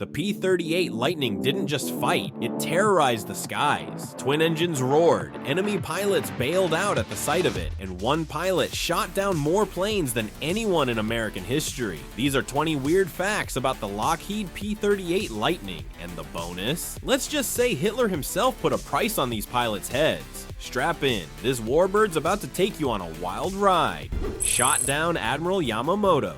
The P-38 Lightning didn't just fight, it terrorized the skies. Twin engines roared, enemy pilots bailed out at the sight of it, and one pilot shot down more planes than anyone in American history. These are 20 weird facts about the Lockheed P-38 Lightning, and the bonus? Let's just say Hitler himself put a price on these pilots' heads. Strap in, this warbird's about to take you on a wild ride. Shot down Admiral Yamamoto.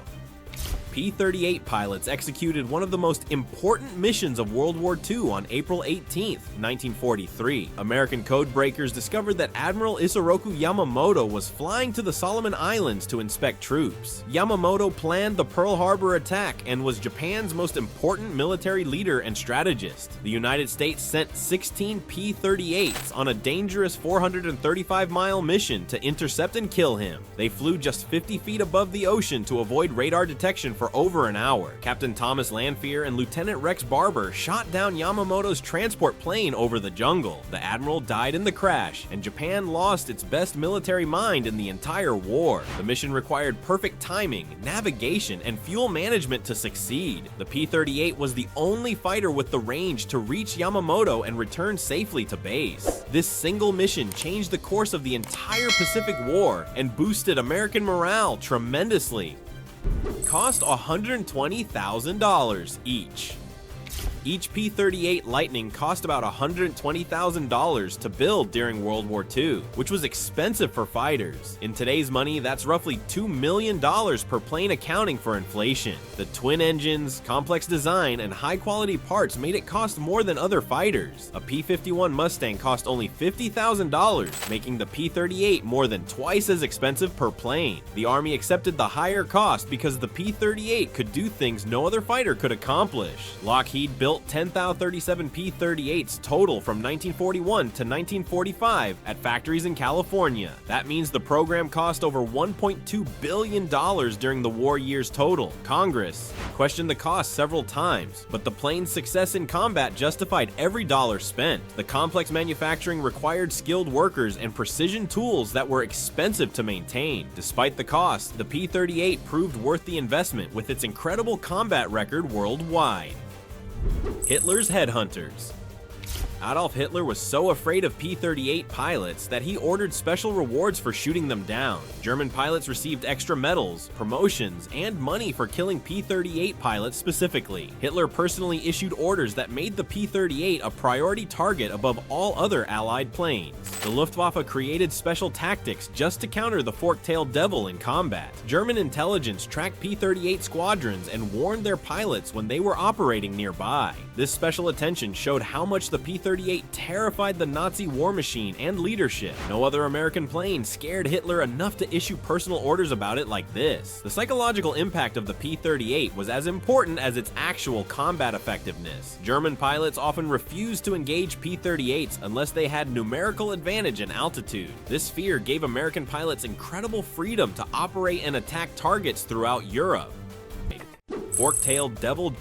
P-38 pilots executed one of the most important missions of World War II on April 18, 1943. American codebreakers discovered that Admiral Isoroku Yamamoto was flying to the Solomon Islands to inspect troops. Yamamoto planned the Pearl Harbor attack and was Japan's most important military leader and strategist. The United States sent 16 P-38s on a dangerous 435-mile mission to intercept and kill him. They flew just 50 feet above the ocean to avoid radar detection for over an hour. Captain Thomas Lanphier and Lieutenant Rex Barber shot down Yamamoto's transport plane over the jungle. The admiral died in the crash, and Japan lost its best military mind in the entire war. The mission required perfect timing, navigation, and fuel management to succeed. The P-38 was the only fighter with the range to reach Yamamoto and return safely to base. This single mission changed the course of the entire Pacific War and boosted American morale tremendously. Cost $120,000 each. Each P-38 Lightning cost about $120,000 to build during World War II, which was expensive for fighters. In today's money, that's roughly $2 million per plane, accounting for inflation. The twin engines, complex design, and high-quality parts made it cost more than other fighters. A P-51 Mustang cost only $50,000, making the P-38 more than twice as expensive per plane. The Army accepted the higher cost because the P-38 could do things no other fighter could accomplish. Lockheed built 10 Thou-37 P-38s total from 1941 to 1945 at factories in California. That means the program cost over $1.2 billion during the war years total. Congress questioned the cost several times, but the plane's success in combat justified every dollar spent. The complex manufacturing required skilled workers and precision tools that were expensive to maintain. Despite the cost, the P-38 proved worth the investment with its incredible combat record worldwide. Hitler's headhunters. Adolf Hitler was so afraid of P-38 pilots that he ordered special rewards for shooting them down. German pilots received extra medals, promotions, and money for killing P-38 pilots specifically. Hitler personally issued orders that made the P-38 a priority target above all other Allied planes. The Luftwaffe created special tactics just to counter the fork-tailed devil in combat. German intelligence tracked P-38 squadrons and warned their pilots when they were operating nearby. This special attention showed how much the P-38 terrified the Nazi war machine and leadership. No other American plane scared Hitler enough to issue personal orders about it like this. The psychological impact of the P-38 was as important as its actual combat effectiveness. German pilots often refused to engage P-38s unless they had numerical advantage in altitude. This fear gave American pilots incredible freedom to operate and attack targets throughout Europe. Fork-tailed devil.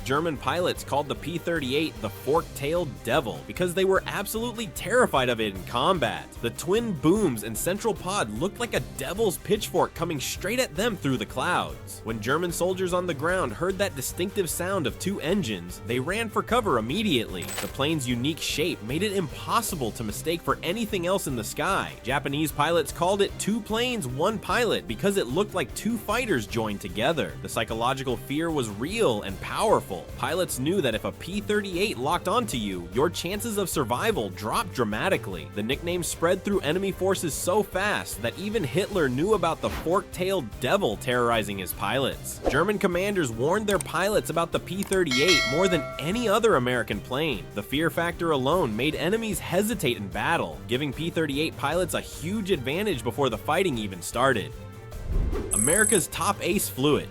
German pilots called the P-38 the fork-tailed devil because they were absolutely terrified of it in combat. The twin booms and central pod looked like a devil's pitchfork coming straight at them through the clouds. When German soldiers on the ground heard that distinctive sound of two engines, they ran for cover immediately. The plane's unique shape made it impossible to mistake for anything else in the sky. Japanese pilots called it two planes, one pilot because it looked like two fighters joined together. The psychological fear was real and powerful. Pilots knew that if a P-38 locked onto you, your chances of survival dropped dramatically. The nickname spread through enemy forces so fast that even Hitler knew about the fork-tailed devil terrorizing his pilots. German commanders warned their pilots about the P-38 more than any other American plane. The fear factor alone made enemies hesitate in battle, giving P-38 pilots a huge advantage before the fighting even started. America's top ace flew it.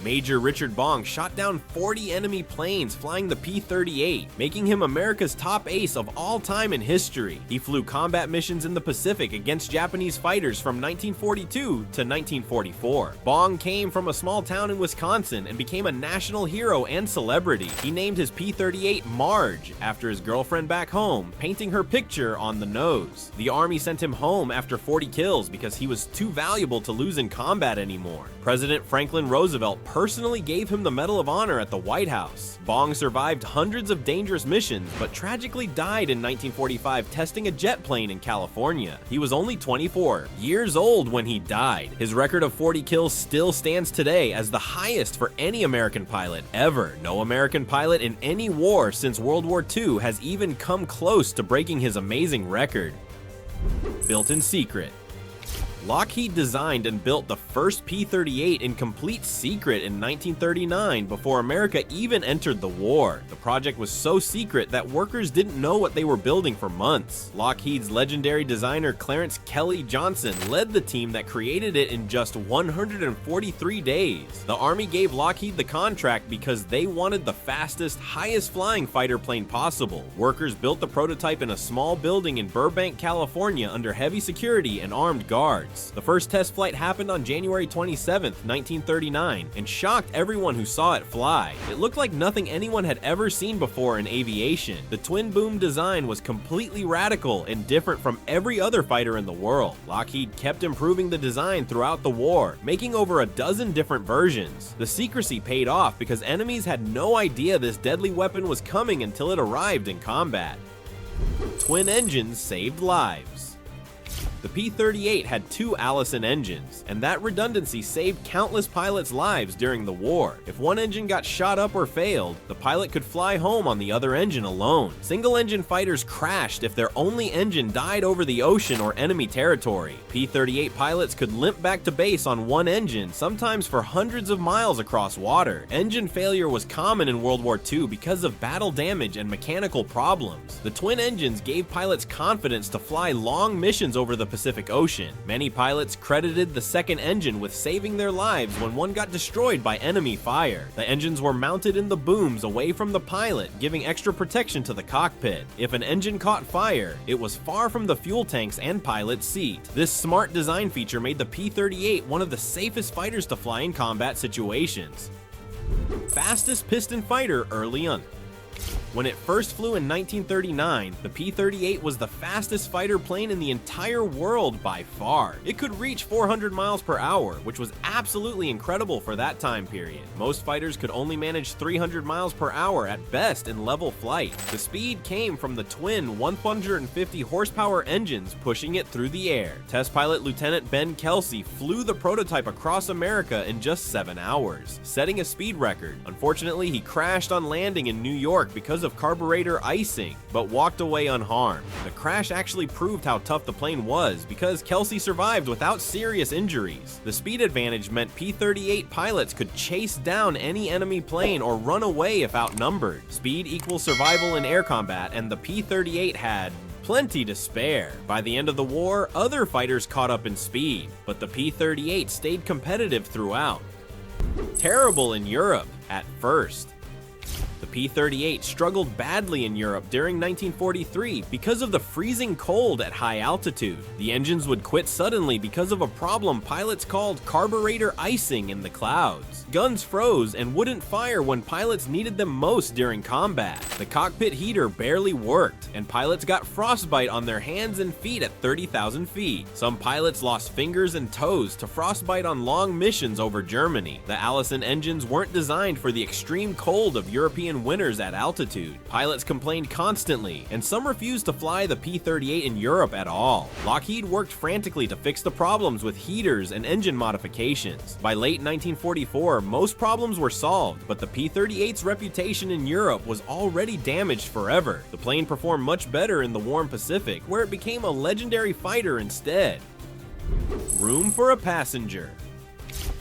Major Richard Bong shot down 40 enemy planes flying the P-38, making him America's top ace of all time in history. He flew combat missions in the Pacific against Japanese fighters from 1942 to 1944. Bong came from a small town in Wisconsin and became a national hero and celebrity. He named his P-38 Marge after his girlfriend back home, painting her picture on the nose. The Army sent him home after 40 kills because he was too valuable to lose in combat anymore. President Franklin Roosevelt personally gave him the Medal of Honor at the White House. Bong survived hundreds of dangerous missions, but tragically died in 1945 testing a jet plane in California. He was only 24 years old when he died. His record of 40 kills still stands today as the highest for any American pilot ever. No American pilot in any war since World War II has even come close to breaking his amazing record. Built in secret. Lockheed designed and built the first P-38 in complete secret in 1939 before America even entered the war. The project was so secret that workers didn't know what they were building for months. Lockheed's legendary designer Clarence Kelly Johnson led the team that created it in just 143 days. The Army gave Lockheed the contract because they wanted the fastest, highest flying fighter plane possible. Workers built the prototype in a small building in Burbank, California under heavy security and armed guards. The first test flight happened on January 27, 1939, and shocked everyone who saw it fly. It looked like nothing anyone had ever seen before in aviation. The twin boom design was completely radical and different from every other fighter in the world. Lockheed kept improving the design throughout the war, making over a dozen different versions. The secrecy paid off because enemies had no idea this deadly weapon was coming until it arrived in combat. Twin engines saved lives. The P-38 had two Allison engines, and that redundancy saved countless pilots' lives during the war. If one engine got shot up or failed, the pilot could fly home on the other engine alone. Single-engine fighters crashed if their only engine died over the ocean or enemy territory. P-38 pilots could limp back to base on one engine, sometimes for hundreds of miles across water. Engine failure was common in World War II because of battle damage and mechanical problems. The twin engines gave pilots confidence to fly long missions over the Pacific Ocean. Many pilots credited the second engine with saving their lives when one got destroyed by enemy fire. The engines were mounted in the booms away from the pilot, giving extra protection to the cockpit. If an engine caught fire, it was far from the fuel tanks and pilot's seat. This smart design feature made the P-38 one of the safest fighters to fly in combat situations. Fastest piston fighter early on. When it first flew in 1939, the P-38 was the fastest fighter plane in the entire world by far. It could reach 400 miles per hour, which was absolutely incredible for that time period. Most fighters could only manage 300 miles per hour at best in level flight. The speed came from the twin 150 horsepower engines pushing it through the air. Test pilot Lieutenant Ben Kelsey flew the prototype across America in just 7 hours, setting a speed record. Unfortunately, he crashed on landing in New York because of carburetor icing, but walked away unharmed. The crash actually proved how tough the plane was because Kelsey survived without serious injuries. The speed advantage meant P-38 pilots could chase down any enemy plane or run away if outnumbered. Speed equals survival in air combat, and the P-38 had plenty to spare. By the end of the war, other fighters caught up in speed, but the P-38 stayed competitive throughout. Terrible in Europe at first. The P-38 struggled badly in Europe during 1943 because of the freezing cold at high altitude. The engines would quit suddenly because of a problem pilots called carburetor icing in the clouds. Guns froze and wouldn't fire when pilots needed them most during combat. The cockpit heater barely worked, and pilots got frostbite on their hands and feet at 30,000 feet. Some pilots lost fingers and toes to frostbite on long missions over Germany. The Allison engines weren't designed for the extreme cold of European winters at altitude. Pilots complained constantly, and some refused to fly the P-38 in Europe at all. Lockheed worked frantically to fix the problems with heaters and engine modifications. By late 1944, most problems were solved, but the P-38's reputation in Europe was already damaged forever. The plane performed much better in the warm Pacific, where it became a legendary fighter instead. Room for a passenger.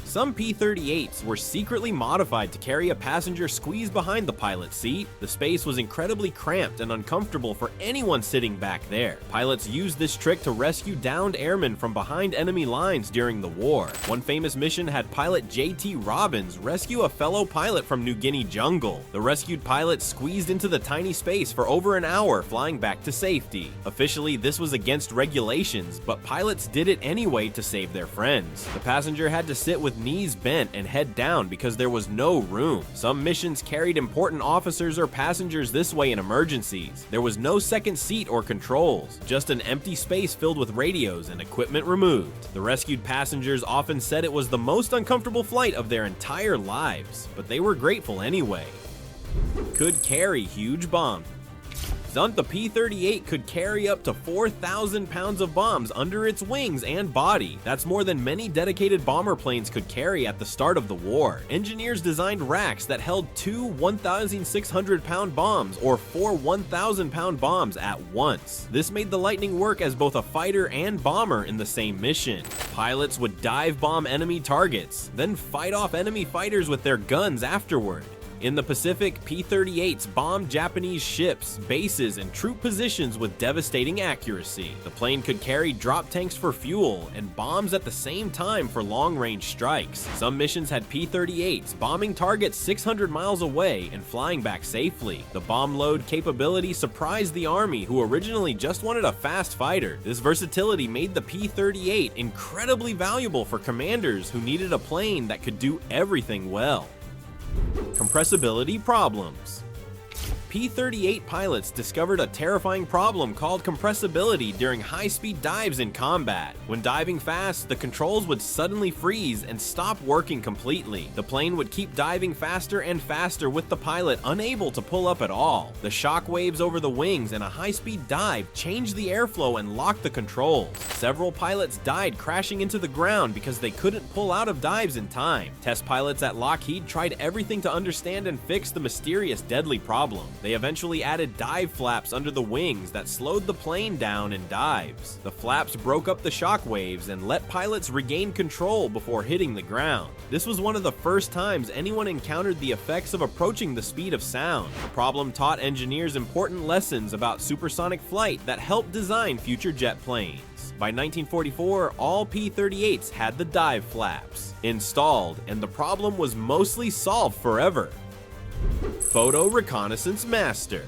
Some P-38s were secretly modified to carry a passenger squeezed behind the pilot's seat. The space was incredibly cramped and uncomfortable for anyone sitting back there. Pilots used this trick to rescue downed airmen from behind enemy lines during the war. One famous mission had pilot J.T. Robbins rescue a fellow pilot from New Guinea jungle. The rescued pilot squeezed into the tiny space for over an hour, flying back to safety. Officially, this was against regulations, but pilots did it anyway to save their friends. The passenger had to sit with with knees bent and head down because there was no room. Some missions carried important officers or passengers this way in emergencies. There was no second seat or controls, just an empty space filled with radios and equipment removed. The rescued passengers often said it was the most uncomfortable flight of their entire lives, but they were grateful anyway. Could carry huge bombs. The P-38 could carry up to 4,000 pounds of bombs under its wings and body. That's more than many dedicated bomber planes could carry at the start of the war. Engineers designed racks that held 2 1,600-pound bombs or 4 1,000-pound bombs at once. This made the Lightning work as both a fighter and bomber in the same mission. Pilots would dive bomb enemy targets, then fight off enemy fighters with their guns afterward. In the Pacific, P-38s bombed Japanese ships, bases, and troop positions with devastating accuracy. The plane could carry drop tanks for fuel and bombs at the same time for long-range strikes. Some missions had P-38s bombing targets 600 miles away and flying back safely. The bomb load capability surprised the Army, who originally just wanted a fast fighter. This versatility made the P-38 incredibly valuable for commanders who needed a plane that could do everything well. Compressibility problems. P-38 pilots discovered a terrifying problem called compressibility during high-speed dives in combat. When diving fast, the controls would suddenly freeze and stop working completely. The plane would keep diving faster and faster with the pilot unable to pull up at all. The shock waves over the wings and a high-speed dive changed the airflow and locked the controls. Several pilots died crashing into the ground because they couldn't pull out of dives in time. Test pilots at Lockheed tried everything to understand and fix the mysterious deadly problem. They eventually added dive flaps under the wings that slowed the plane down in dives. The flaps broke up the shock waves and let pilots regain control before hitting the ground. This was one of the first times anyone encountered the effects of approaching the speed of sound. The problem taught engineers important lessons about supersonic flight that helped design future jet planes. By 1944, all P-38s had the dive flaps installed, and the problem was mostly solved forever. Photo reconnaissance master.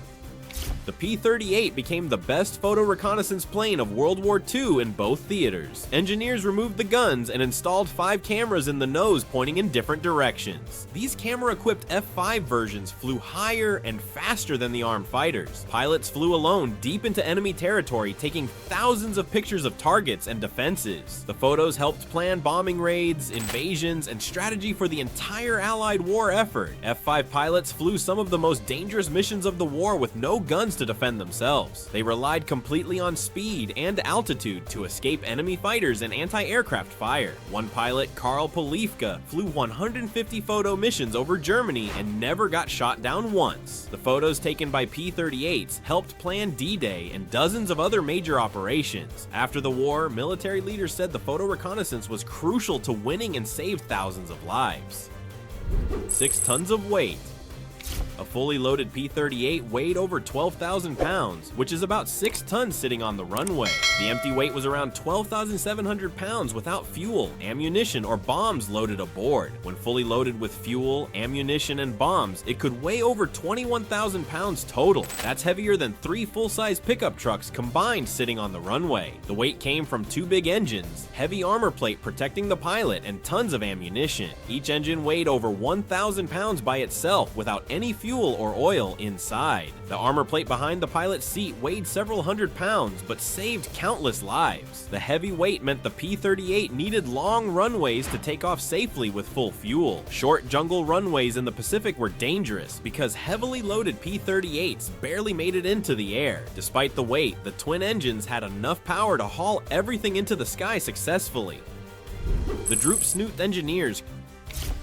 The P-38 became the best photo reconnaissance plane of World War II in both theaters. Engineers removed the guns and installed 5 cameras in the nose pointing in different directions. These camera-equipped F-5 versions flew higher and faster than the armed fighters. Pilots flew alone deep into enemy territory, taking thousands of pictures of targets and defenses. The photos helped plan bombing raids, invasions, and strategy for the entire Allied war effort. F-5 pilots flew some of the most dangerous missions of the war with no guns to defend themselves. They relied completely on speed and altitude to escape enemy fighters and anti-aircraft fire. One pilot, Karl Polifka, flew 150 photo missions over Germany and never got shot down once. The photos taken by P-38s helped plan D-Day and dozens of other major operations. After the war, military leaders said the photo reconnaissance was crucial to winning and saved thousands of lives. 6 tons of weight. A fully loaded P-38 weighed over 12,000 pounds, which is about 6 tons sitting on the runway. The empty weight was around 12,700 pounds without fuel, ammunition, or bombs loaded aboard. When fully loaded with fuel, ammunition, and bombs, it could weigh over 21,000 pounds total. That's heavier than 3 full-size pickup trucks combined sitting on the runway. The weight came from 2 big engines, heavy armor plate protecting the pilot, and tons of ammunition. Each engine weighed over 1,000 pounds by itself without any fuel or oil inside. The armor plate behind the pilot's seat weighed several hundred pounds, but saved countless lives. The heavy weight meant the P-38 needed long runways to take off safely with full fuel. Short jungle runways in the Pacific were dangerous because heavily loaded P-38s barely made it into the air. Despite the weight, the twin engines had enough power to haul everything into the sky successfully. The Droop Snoot engineers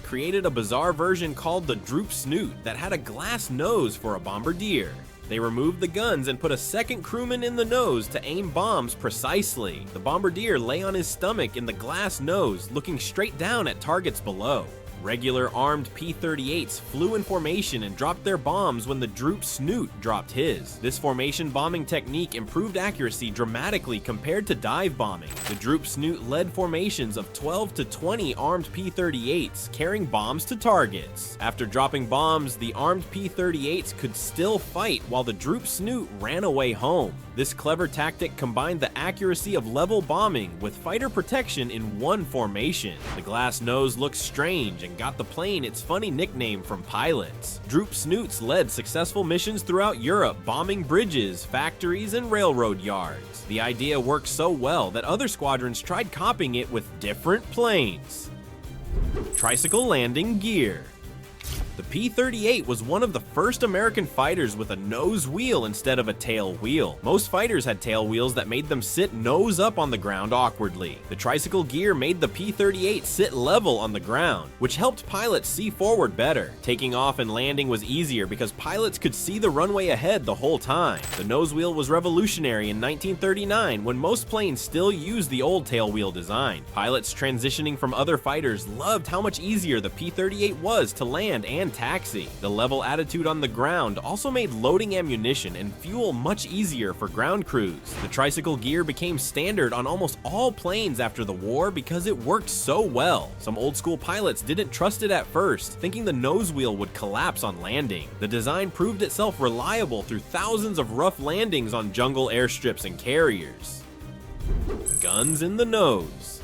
created a bizarre version called the Droop Snoot that had a glass nose for a bombardier. They removed the guns and put a second crewman in the nose to aim bombs precisely. The bombardier lay on his stomach in the glass nose, looking straight down at targets below. Regular armed P-38s flew in formation and dropped their bombs when the Droop Snoot dropped his. This formation bombing technique improved accuracy dramatically compared to dive bombing. The Droop Snoot led formations of 12 to 20 armed P-38s, carrying bombs to targets. After dropping bombs, the armed P-38s could still fight while the Droop Snoot ran away home. This clever tactic combined the accuracy of level bombing with fighter protection in one formation. The glass nose looked strange and got the plane its funny nickname from pilots. Droop Snoots led successful missions throughout Europe, bombing bridges, factories, and railroad yards. The idea worked so well that other squadrons tried copying it with different planes. Tricycle landing gear. The P-38 was one of the first American fighters with a nose wheel instead of a tail wheel. Most fighters had tail wheels that made them sit nose up on the ground awkwardly. The tricycle gear made the P-38 sit level on the ground, which helped pilots see forward better. Taking off and landing was easier because pilots could see the runway ahead the whole time. The nose wheel was revolutionary in 1939 when most planes still used the old tail wheel design. Pilots transitioning from other fighters loved how much easier the P-38 was to land and taxi. The level attitude on the ground also made loading ammunition and fuel much easier for ground crews. The tricycle gear became standard on almost all planes after the war because it worked so well. Some old school pilots didn't trust it at first, thinking the nose wheel would collapse on landing. The design proved itself reliable through thousands of rough landings on jungle airstrips and carriers. Guns in the nose.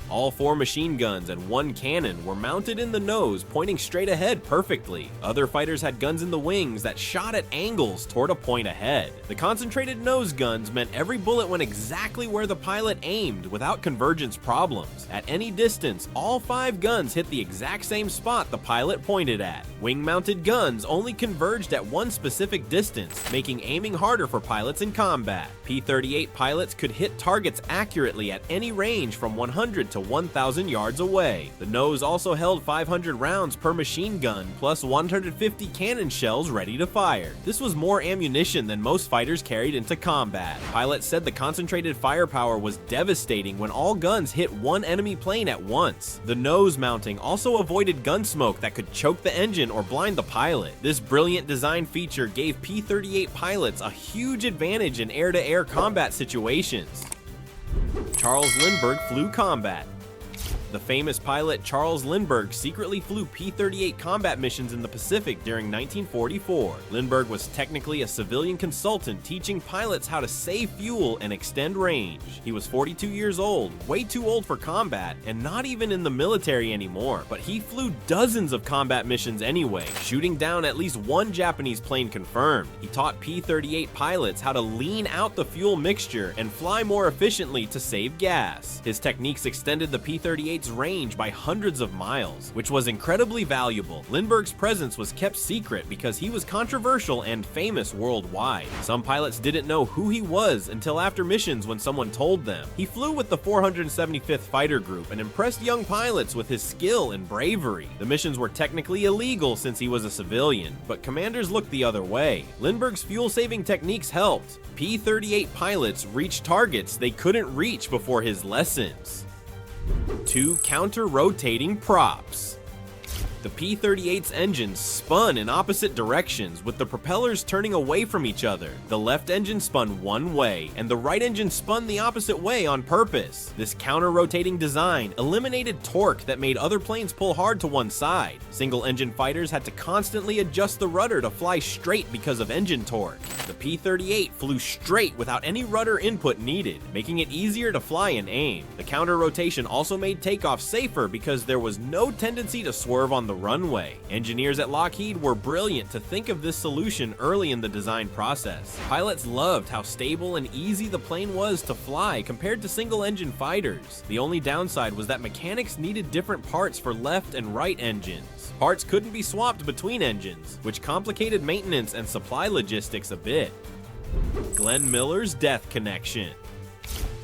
All 4 machine guns and 1 cannon were mounted in the nose, pointing straight ahead perfectly. Other fighters had guns in the wings that shot at angles toward a point ahead. The concentrated nose guns meant every bullet went exactly where the pilot aimed without convergence problems. At any distance, all 5 guns hit the exact same spot the pilot pointed at. Wing-mounted guns only converged at one specific distance, making aiming harder for pilots in combat. P-38 pilots could hit targets accurately at any range from 100 to 1,000 yards away. The nose also held 500 rounds per machine gun, plus 150 cannon shells ready to fire. This was more ammunition than most fighters carried into combat. Pilots said the concentrated firepower was devastating when all guns hit one enemy plane at once. The nose mounting also avoided gun smoke that could choke the engine or blind the pilot. This brilliant design feature gave P-38 pilots a huge advantage in air-to-air combat situations. Charles Lindbergh flew combat. The famous pilot Charles Lindbergh secretly flew P-38 combat missions in the Pacific during 1944. Lindbergh was technically a civilian consultant teaching pilots how to save fuel and extend range. He was 42 years old, way too old for combat, and not even in the military anymore, but he flew dozens of combat missions anyway, shooting down at least 1 Japanese plane confirmed. He taught P-38 pilots how to lean out the fuel mixture and fly more efficiently to save gas. His techniques extended the P-38's range by hundreds of miles, which was incredibly valuable. Lindbergh's presence was kept secret because he was controversial and famous worldwide. Some pilots didn't know who he was until after missions when someone told them. He flew with the 475th Fighter Group and impressed young pilots with his skill and bravery. The missions were technically illegal since he was a civilian, but commanders looked the other way. Lindbergh's fuel-saving techniques helped. P-38 pilots reached targets they couldn't reach before his lessons. 2 counter-rotating props. The P-38's engines spun in opposite directions, with the propellers turning away from each other. The left engine spun one way, and the right engine spun the opposite way on purpose. This counter-rotating design eliminated torque that made other planes pull hard to one side. Single-engine fighters had to constantly adjust the rudder to fly straight because of engine torque. The P-38 flew straight without any rudder input needed, making it easier to fly and aim. The counter-rotation also made takeoff safer because there was no tendency to swerve on the runway. Engineers at Lockheed were brilliant to think of this solution early in the design process. Pilots loved how stable and easy the plane was to fly compared to single-engine fighters. The only downside was that mechanics needed different parts for left and right engines. Parts couldn't be swapped between engines, which complicated maintenance and supply logistics a bit. Glenn Miller's death connection.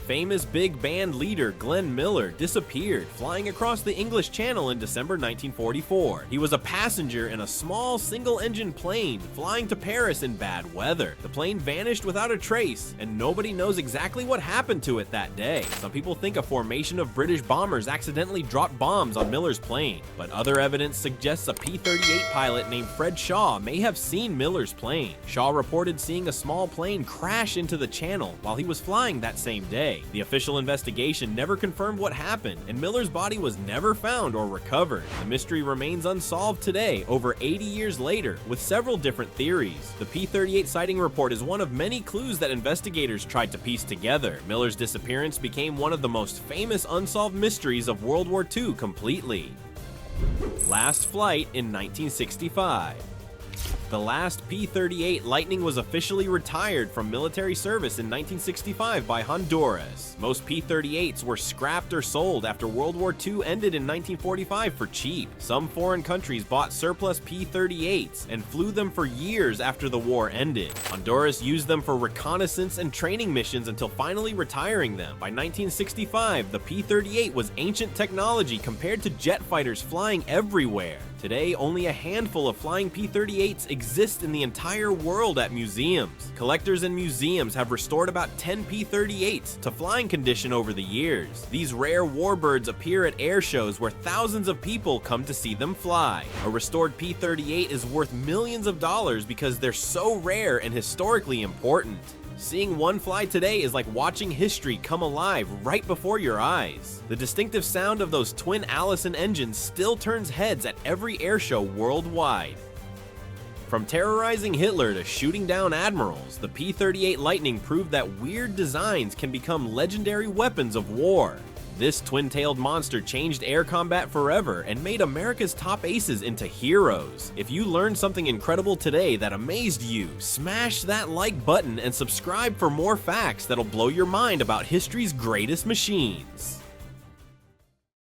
Famous big band leader Glenn Miller disappeared flying across the English Channel in December 1944. He was a passenger in a small single-engine plane flying to Paris in bad weather. The plane vanished without a trace, and nobody knows exactly what happened to it that day. Some people think a formation of British bombers accidentally dropped bombs on Miller's plane, but other evidence suggests a P-38 pilot named Fred Shaw may have seen Miller's plane. Shaw reported seeing a small plane crash into the channel while he was flying that same day. The official investigation never confirmed what happened, and Miller's body was never found or recovered. The mystery remains unsolved today, over 80 years later, with several different theories. The P-38 sighting report is one of many clues that investigators tried to piece together. Miller's disappearance became one of the most famous unsolved mysteries of World War II completely. Last flight in 1965. The last P-38 Lightning was officially retired from military service in 1965 by Honduras. Most P-38s were scrapped or sold after World War II ended in 1945 for cheap. Some foreign countries bought surplus P-38s and flew them for years after the war ended. Honduras used them for reconnaissance and training missions until finally retiring them. By 1965, the P-38 was ancient technology compared to jet fighters flying everywhere. Today, only a handful of flying P-38s exist in the entire world at museums. Collectors and museums have restored about 10 P-38s to flying condition over the years. These rare warbirds appear at air shows where thousands of people come to see them fly. A restored P-38 is worth millions of dollars because they're so rare and historically important. Seeing one fly today is like watching history come alive right before your eyes. The distinctive sound of those twin Allison engines still turns heads at every airshow worldwide. From terrorizing Hitler to shooting down admirals, the P-38 Lightning proved that weird designs can become legendary weapons of war. This twin-tailed monster changed air combat forever and made America's top aces into heroes. If you learned something incredible today that amazed you, smash that like button and subscribe for more facts that'll blow your mind about history's greatest machines.